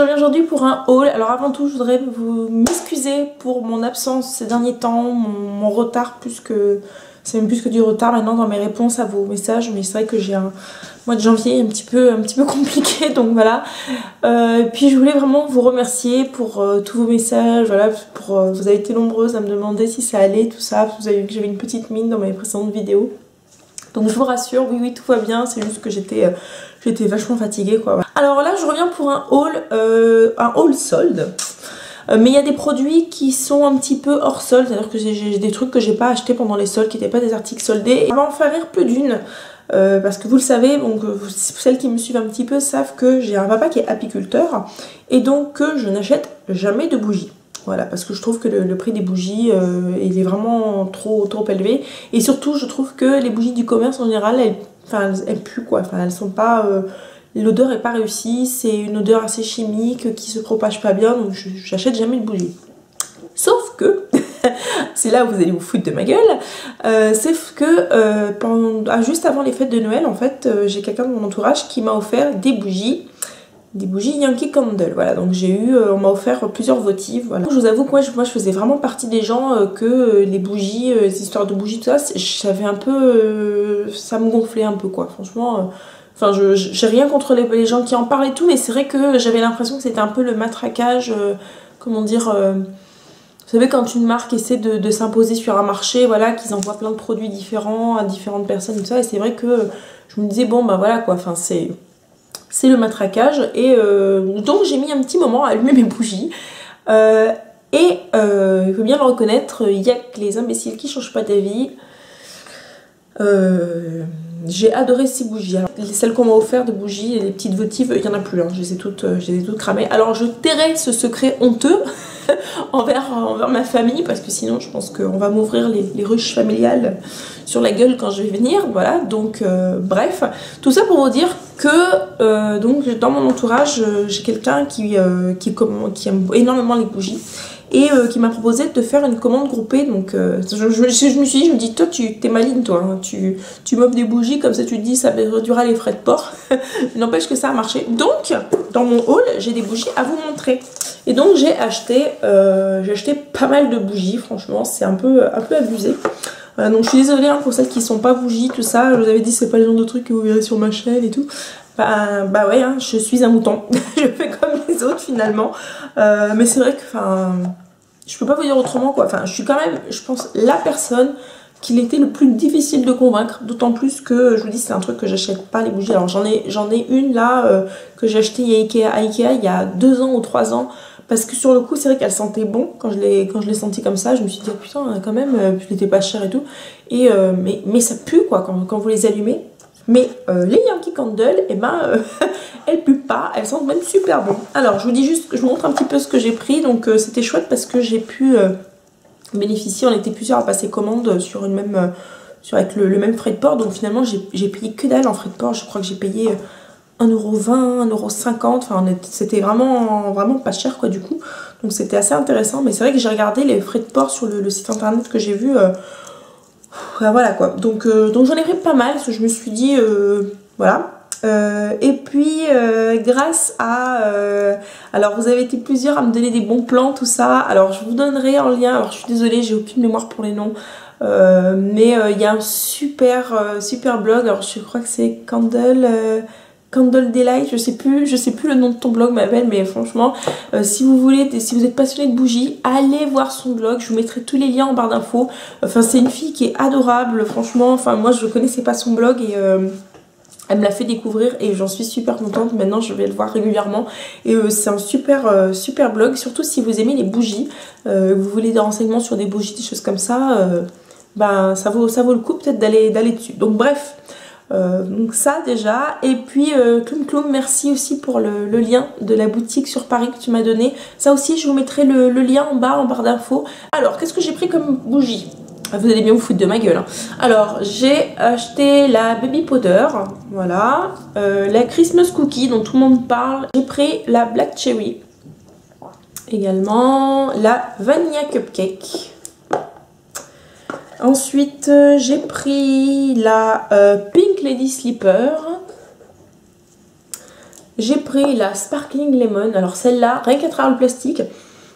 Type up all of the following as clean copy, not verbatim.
reviens aujourd'hui pour un haul. Alors avant tout, je voudrais m'excuser pour mon absence ces derniers temps, mon retard c'est même plus que du retard maintenant dans mes réponses à vos messages, mais c'est vrai que j'ai un mois de janvier un petit peu compliqué, donc voilà. Puis je voulais vraiment vous remercier pour tous vos messages, voilà, vous avez été nombreuses à me demander si ça allait, tout ça, vous avez vu que j'avais une petite mine dans mes précédentes vidéos. Donc je vous rassure, oui tout va bien, c'est juste que j'étais vachement fatiguée quoi. Alors là je reviens pour un haul solde. Mais il y a des produits qui sont un petit peu hors solde, c'est-à-dire que j'ai des trucs que j'ai pas acheté pendant les soldes, qui n'étaient pas des articles soldés. Et on va en faire rire plus d'une, parce que vous le savez, donc celles qui me suivent un petit peu savent que j'ai un papa qui est apiculteur, et donc que je n'achète jamais de bougies. Voilà, parce que je trouve que le prix des bougies, il est vraiment trop élevé. Et surtout, je trouve que les bougies du commerce en général, elles puent quoi. Enfin, elles sont pas... l'odeur est pas réussie, c'est une odeur assez chimique qui se propage pas bien, donc j'achète jamais de bougies. Sauf que, c'est là où vous allez vous foutre de ma gueule, c'est que juste avant les fêtes de Noël, en fait, j'ai quelqu'un de mon entourage qui m'a offert des bougies Yankee Candle, voilà, donc on m'a offert plusieurs votives, voilà. Je vous avoue que moi je faisais vraiment partie des gens que les bougies, les histoires de bougies, tout ça, j'avais un peu, ça me gonflait un peu quoi, franchement, enfin j'ai rien contre les gens qui en parlent et tout, mais c'est vrai que j'avais l'impression que c'était un peu le matraquage, comment dire, vous savez quand une marque essaie de s'imposer sur un marché, voilà, qu'ils envoient plein de produits différents à différentes personnes, tout ça, et c'est vrai que je me disais bon bah voilà quoi, enfin c'est le matraquage, et donc j'ai mis un petit moment à allumer mes bougies, il faut bien le reconnaître, il n'y a que les imbéciles qui changent pas d'avis. J'ai adoré ces bougies. Alors, celles qu'on m'a offert de bougies, les petites votives, il n'y en a plus, hein. Je les ai toutes cramées. Alors je tairai ce secret honteux envers ma famille, parce que sinon je pense qu'on va m'ouvrir les ruches familiales sur la gueule quand je vais venir, voilà. Donc bref, tout ça pour vous dire que donc dans mon entourage j'ai quelqu'un qui aime énormément les bougies, et qui m'a proposé de faire une commande groupée. Donc je me suis dit, toi t'es maligne toi, hein. Tu m'offres des bougies comme ça, tu te dis ça réduira les frais de port. N'empêche que ça a marché. Donc dans mon haul j'ai des bougies à vous montrer, et donc j'ai acheté pas mal de bougies, franchement c'est un peu abusé. Voilà, donc je suis désolée hein, pour celles qui sont pas bougies, tout ça, je vous avais dit c'est pas le genre de trucs que vous verrez sur ma chaîne et tout. Bah ouais, hein, je suis un mouton, je fais comme les autres finalement, mais c'est vrai que je peux pas vous dire autrement quoi, je suis quand même, je pense, la personne qu'il était le plus difficile de convaincre, d'autant plus que je vous dis c'est un truc que j'achète pas les bougies. Alors j'en ai une là que j'ai acheté à Ikea il y a 2 ans ou 3 ans, parce que sur le coup c'est vrai qu'elle sentait bon quand je l'ai sentie comme ça, je me suis dit oh, putain quand même, puis elle était pas chère et tout, et mais ça pue quoi quand vous les allumez. Mais les Yankee Candle, et elles puent pas, elles sentent même super bon. Alors je vous dis juste, je vous montre un petit peu ce que j'ai pris, donc c'était chouette parce que j'ai pu bénéficier, on était plusieurs à passer commande sur avec le même frais de port, donc finalement j'ai payé que dalle en frais de port, je crois que j'ai payé 1,20 €, 1,50 €, enfin c'était vraiment pas cher quoi du coup, donc c'était assez intéressant. Mais c'est vrai que j'ai regardé les frais de port sur le site internet que j'ai vu, voilà quoi, donc j'en ai pris pas mal, parce que je me suis dit voilà. Et puis grâce à alors vous avez été plusieurs à me donner des bons plans, tout ça, alors je vous donnerai en lien, alors je suis désolée j'ai aucune mémoire pour les noms, mais il y a un super blog, alors je crois que c'est Candle Delight, je sais plus le nom de ton blog ma belle, mais franchement si vous êtes passionné de bougies, allez voir son blog, je vous mettrai tous les liens en barre d'infos. Enfin c'est une fille qui est adorable, franchement, enfin moi je connaissais pas son blog, et elle me l'a fait découvrir et j'en suis super contente. Maintenant je vais le voir régulièrement, et c'est un super blog, surtout si vous aimez les bougies, vous voulez des renseignements sur des bougies, des choses comme ça, ça vaut le coup peut-être d'aller dessus. Donc bref, donc ça déjà, et puis Cloum Cloum, merci aussi pour le lien de la boutique sur Paris que tu m'as donné. Ça aussi je vous mettrai le lien en barre d'infos. Alors qu'est-ce que j'ai pris comme bougie? Vous allez bien vous foutre de ma gueule, hein. Alors j'ai acheté la Baby Powder, voilà, la Christmas Cookie dont tout le monde parle, j'ai pris la Black Cherry, également la Vanilla Cupcake. Ensuite j'ai pris la Pink Lady Slipper, J'ai pris la Sparkling Lemon. Alors celle-là, rien qu'à travers le plastique,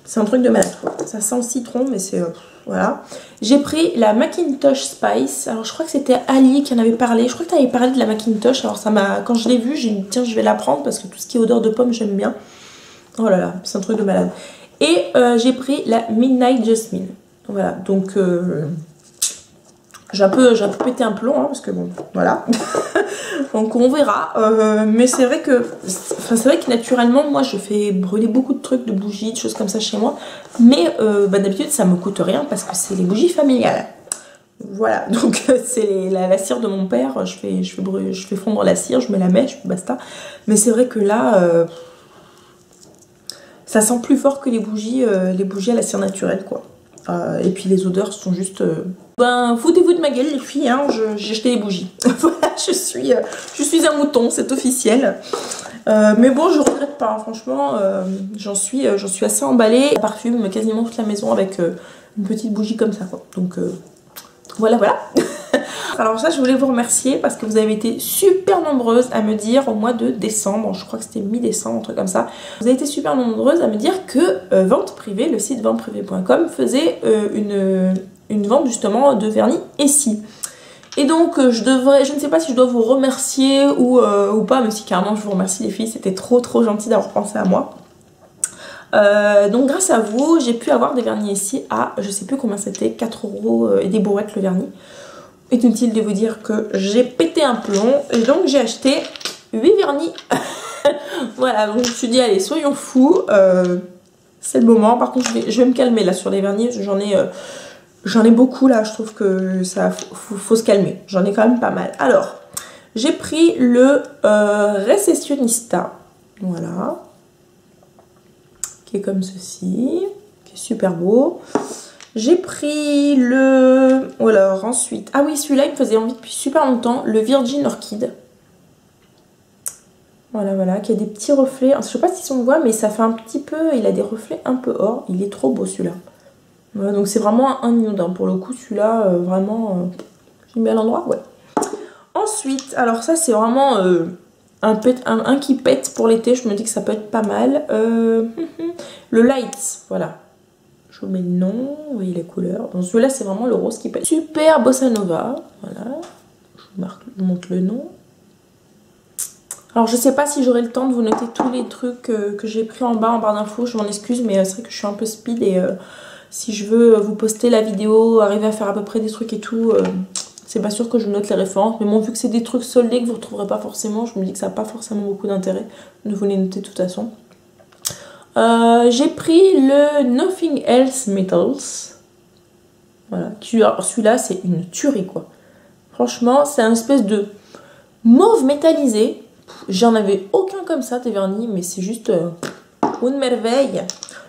c'est un truc de malade. Ça sent le citron, mais c'est... voilà. J'ai pris la Macintosh Spice. Alors je crois que c'était Ali qui en avait parlé. Je crois que tu avais parlé de la Macintosh. Alors ça m'a... Quand je l'ai vue, j'ai dit tiens, je vais la prendre parce que tout ce qui est odeur de pomme, j'aime bien. Oh là là, c'est un truc de malade. Et j'ai pris la Midnight Jasmine. Voilà, donc... j'ai un peu pété un plomb, hein, parce que bon, voilà. Donc on verra. Mais c'est vrai que naturellement, moi je fais brûler beaucoup de trucs, de bougies, de choses comme ça chez moi. Mais d'habitude ça me coûte rien parce que c'est les bougies familiales. Voilà, donc c'est la cire de mon père. Je fais fondre la cire, je mets la mèche, basta. Mais c'est vrai que là, ça sent plus fort que les bougies à la cire naturelle, quoi. Et puis les odeurs sont juste... Ben, foutez-vous de ma gueule les filles, hein, j'ai acheté des bougies. Voilà, je suis un mouton, c'est officiel. Mais bon, je regrette pas, hein, franchement, j'en suis assez emballée. Je parfume quasiment toute la maison avec une petite bougie comme ça, quoi. Donc voilà, voilà. Alors ça, je voulais vous remercier parce que vous avez été super nombreuses à me dire au mois de décembre, je crois que c'était mi-décembre, un truc comme ça. Vous avez été super nombreuses à me dire que Vente Privée, le site venteprivée.com, faisait une vente justement de vernis Essie. Et donc je ne sais pas si je dois vous remercier ou pas, mais si carrément je vous remercie les filles, c'était trop gentil d'avoir pensé à moi. Donc grâce à vous, j'ai pu avoir des vernis Essie à, je sais plus combien c'était, 4 € et des brouettes le vernis. Inutile de vous dire que j'ai pété un plomb et donc j'ai acheté 8 vernis. Voilà, donc je me suis dit allez, soyons fous, c'est le moment. Par contre je vais me calmer là sur les vernis, j'en ai beaucoup là, je trouve que ça faut se calmer. J'en ai quand même pas mal. Alors, j'ai pris le Recessionista, voilà, qui est comme ceci, qui est super beau. J'ai pris le... Alors ensuite... Ah oui, celui-là, il me faisait envie depuis super longtemps. Le Virgin Orchid. Voilà, voilà, qui a des petits reflets. Je sais pas si on voit, mais ça fait un petit peu... Il a des reflets un peu or. Il est trop beau, celui-là. Voilà, donc c'est vraiment un nude, hein. Pour le coup, celui-là, vraiment... J'ai mis à l'endroit, ouais. Ensuite, alors ça, c'est vraiment... un qui pète pour l'été. Je me dis que ça peut être pas mal. Le Lights, voilà. Je vous mets le nom, vous voyez les couleurs. Donc celui-là, c'est vraiment le rose qui pète. Super Bossa Nova, voilà. Je vous montre le nom. Alors je sais pas si j'aurai le temps de vous noter tous les trucs que j'ai pris en barre d'infos. Je m'en excuse, mais c'est vrai que je suis un peu speed et si je veux vous poster la vidéo, arriver à faire à peu près des trucs et tout, c'est pas sûr que je note les références. Mais bon, vu que c'est des trucs soldés que vous ne retrouverez pas forcément, je me dis que ça n'a pas forcément beaucoup d'intérêt de vous les noter de toute façon. J'ai pris le Nothing Else Metals. Voilà. Celui-là, c'est une tuerie, quoi. Franchement, c'est un espèce de mauve métallisé. J'en avais aucun comme ça, tes vernis, mais c'est juste une merveille.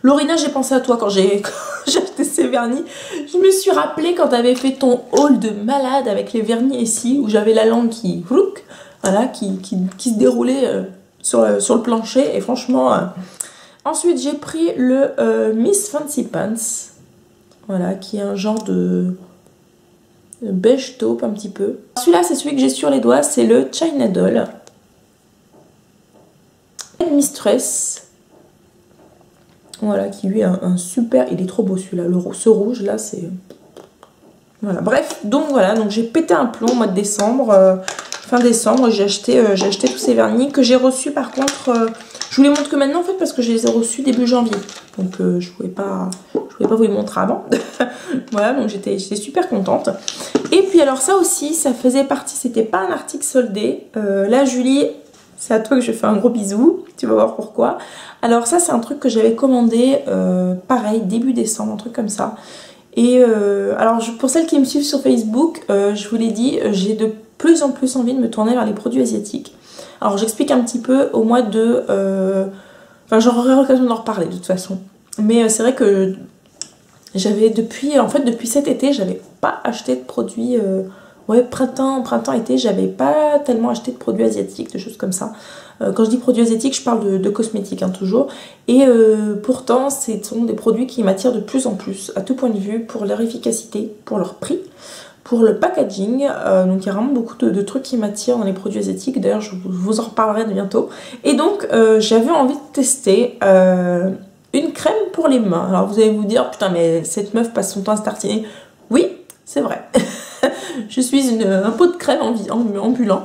Lorena, j'ai pensé à toi quand j'ai acheté ces vernis. Je me suis rappelé quand tu avais fait ton haul de malade avec les vernis ici, où j'avais la langue qui se déroulait sur le plancher. Et franchement... Ensuite, j'ai pris le Miss Fancy Pants, voilà, qui est un genre de beige taupe un petit peu. Celui-là, c'est celui que j'ai sur les doigts, c'est le China Doll. Mistress, voilà, qui lui a un super, il est trop beau celui-là, ce rouge là, c'est... Voilà, bref, donc voilà, donc j'ai pété un plomb au mois de décembre, fin décembre, j'ai acheté tous ces vernis que j'ai reçus par contre... je vous les montre que maintenant en fait parce que je les ai reçus début janvier. Donc je pouvais pas vous les montrer avant. Voilà, donc j'étais super contente. Et puis alors ça aussi, ça faisait partie, c'était pas un article soldé. Là Julie, c'est à toi que je fais un gros bisou. Tu vas voir pourquoi. Alors ça c'est un truc que j'avais commandé, pareil, début décembre, un truc comme ça. Et alors pour celles qui me suivent sur Facebook, je vous l'ai dit, j'ai de plus en plus envie de me tourner vers les produits asiatiques. Alors j'explique un petit peu au mois de... Enfin j'aurai l'occasion d'en reparler de toute façon. Mais c'est vrai que j'avais depuis cet été, j'avais pas acheté de produits... ouais, printemps-été, j'avais pas tellement acheté de produits asiatiques, de choses comme ça. Quand je dis produits asiatiques, je parle de cosmétiques, hein, toujours. Et pourtant, ce sont des produits qui m'attirent de plus en plus, à tout point de vue, pour leur efficacité, pour leur prix. pour le packaging. Donc il y a vraiment beaucoup de trucs qui m'attirent dans les produits asiatiques. D'ailleurs je vous en reparlerai bientôt. Et donc j'avais envie de tester une crème pour les mains. Alors vous allez vous dire, putain mais cette meuf passe son temps à se tartiner. Oui, c'est vrai. Je suis un pot de crème ambulant.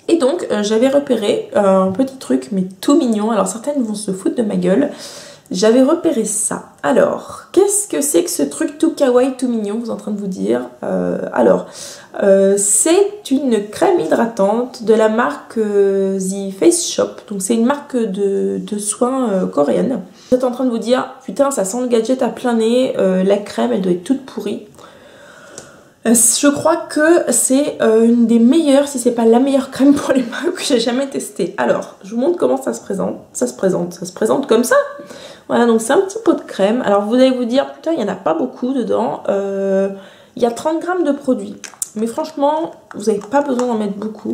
Et donc j'avais repéré un petit truc mais tout mignon. Alors certaines vont se foutre de ma gueule. J'avais repéré ça. Alors, qu'est-ce que c'est que ce truc tout kawaii, tout mignon, vous êtes en train de vous dire? C'est une crème hydratante de la marque The Face Shop. Donc c'est une marque de soins coréenne. Vous êtes en train de vous dire, putain, ça sent le gadget à plein nez, la crème, elle doit être toute pourrie. Je crois que c'est une des meilleures, si c'est pas la meilleure crème pour les mains que j'ai jamais testée. Alors, je vous montre comment ça se présente. Ça se présente comme ça. Voilà, donc c'est un petit pot de crème. Alors vous allez vous dire, putain, il n'y en a pas beaucoup dedans. Il y a 30 grammes de produit. Mais franchement, vous n'avez pas besoin d'en mettre beaucoup.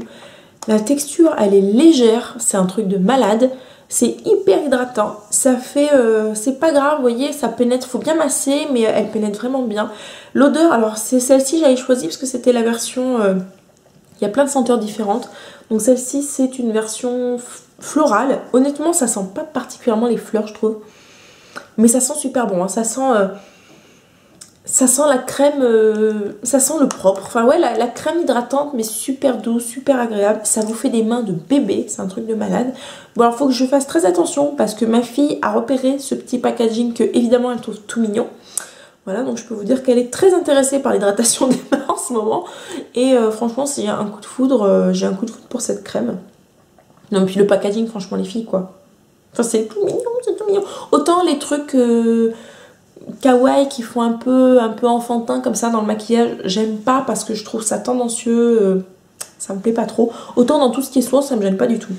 La texture, elle est légère. C'est un truc de malade. C'est hyper hydratant. Ça fait... c'est pas grave, vous voyez, ça pénètre. Il faut bien masser, mais elle pénètre vraiment bien. L'odeur, alors c'est celle-ci, j'avais choisi parce que c'était la version... il y a plein de senteurs différentes. Donc celle-ci, c'est une version florale. Honnêtement, ça sent pas particulièrement les fleurs, je trouve. Mais ça sent super bon, hein. Ça sent la crème, ça sent le propre. Enfin ouais, la crème hydratante, mais super douce, super agréable. Ça vous fait des mains de bébé, c'est un truc de malade. Bon alors, il faut que je fasse très attention parce que ma fille a repéré ce petit packaging que évidemment elle trouve tout mignon. Voilà, donc je peux vous dire qu'elle est très intéressée par l'hydratation des mains en ce moment. Et franchement, c'est un coup de foudre, j'ai un coup de foudre pour cette crème. Non, puis le packaging, franchement, les filles, quoi. Enfin, c'est tout mignon, c'est tout mignon. Autant les trucs kawaii qui font un peu enfantin comme ça dans le maquillage, j'aime pas parce que je trouve ça tendancieux, ça me plaît pas trop. Autant dans tout ce qui est soin, ça me gêne pas du tout.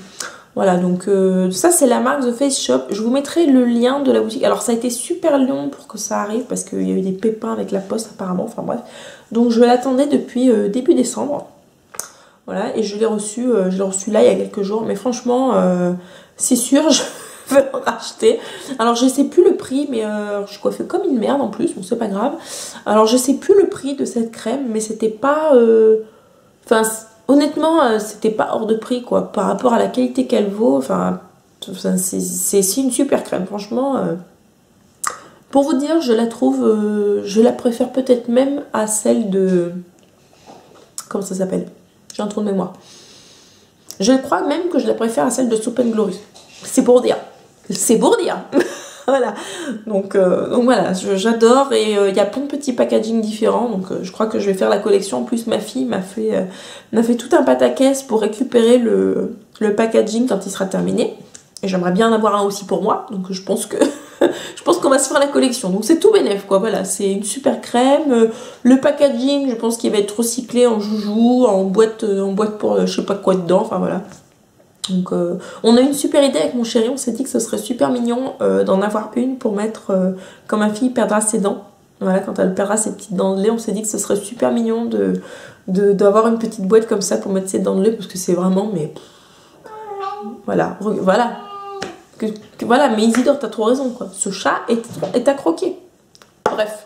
Voilà, donc ça c'est la marque The Face Shop. Je vous mettrai le lien de la boutique. Alors ça a été super long pour que ça arrive parce qu'il y a eu des pépins avec la poste apparemment, enfin bref. Donc je l'attendais depuis début décembre. Voilà, et je l'ai reçu là il y a quelques jours. Mais franchement, c'est sûr, je vais en racheter. Alors je sais plus le prix, mais je suis coiffée comme une merde en plus, bon c'est pas grave. Alors je sais plus le prix de cette crème, mais c'était pas... Enfin, honnêtement, c'était pas hors de prix quoi, par rapport à la qualité qu'elle vaut. Enfin, c'est une super crème, franchement. Pour vous dire, je la trouve, je la préfère peut-être même à celle de... Comment ça s'appelle? J'ai un trou de mémoire. Je crois même que je la préfère à celle de Soap & Glory. C'est pour dire. C'est pour dire. Voilà. Donc voilà, j'adore. Et il y a plein de petits packaging différents. Donc je crois que je vais faire la collection. En plus, ma fille m'a fait tout un pataquès pour récupérer le packaging quand il sera terminé. Et j'aimerais bien en avoir un aussi pour moi. Donc je pense que... je pense qu'on va se faire la collection. Donc c'est tout bénef quoi, voilà, c'est une super crème. Le packaging, je pense qu'il va être recyclé en joujou, en boîte pour je sais pas quoi dedans, enfin voilà. Donc on a une super idée avec mon chéri, on s'est dit que ce serait super mignon d'en avoir une pour mettre quand ma fille perdra ses dents. Voilà, quand elle perdra ses petites dents de lait, on s'est dit que ce serait super mignon d'avoir une petite boîte comme ça pour mettre ses dents de lait parce que c'est vraiment, mais voilà, voilà. Voilà, mais Isidore, t'as trop raison, quoi. Ce chat est à croquer. Bref.